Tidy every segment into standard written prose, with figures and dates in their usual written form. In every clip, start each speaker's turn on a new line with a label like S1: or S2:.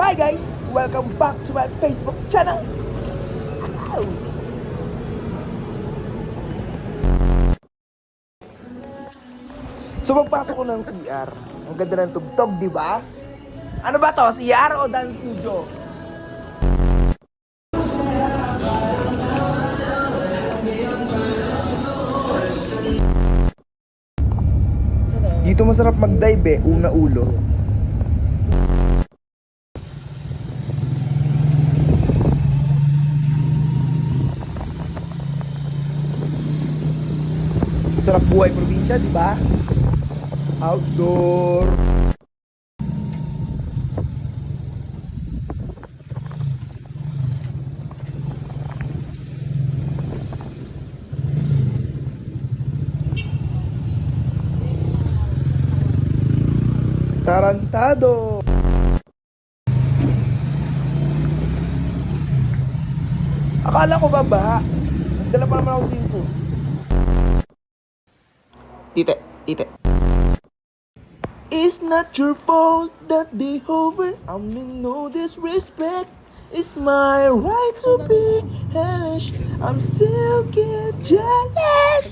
S1: Hi guys! Welcome back to my Facebook channel! Ow! So pagpasok ko ng CR, ang ganda ng tugtog, di ba? Ano ba to? CR o dance studio? Dito masarap mag-dive una ulo. Sarap buhay probinsya, di ba? Outdoor. Tarantado. Akala ko ba baha? Nagdala pa naman ako sa info. Tite. It's not your fault that they hover. I mean no disrespect. It's my right to be hellish. I'm still get jealous.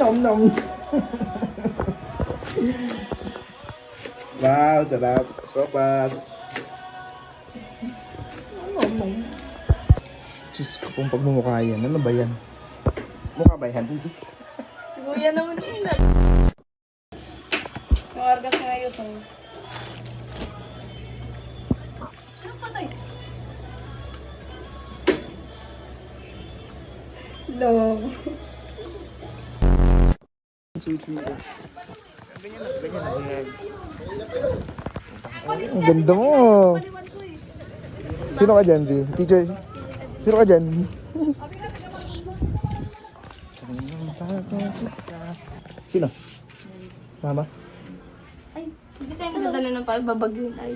S1: Nom. Wow, sarap. Sopas. Nom. Diyos ko pong pagmumukha yan. Ano ba yan? Mukha ba yan?
S2: Kuya naman yun. Mawargas nga yun. Ano patay? Love.
S1: Ganyan. Ang ganda mo. Sino ka dyan, B? Teacher? Sino ka dyan? Sino? Mama?
S2: Ay, hindi tayo magdadala ng babagyo yun. Ay.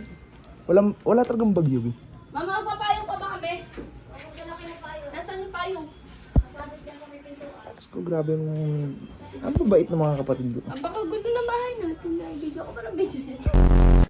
S1: Wala talagang bagyo, B.
S2: Mama, magpapayong pa ba kami? Nasaan yung payong?
S1: Diyos ko, grabe mo. Ano ba bait ng mga kapatid ko?
S2: Ang baka gulo ng bahay natin. Ay, video ko pa ng video.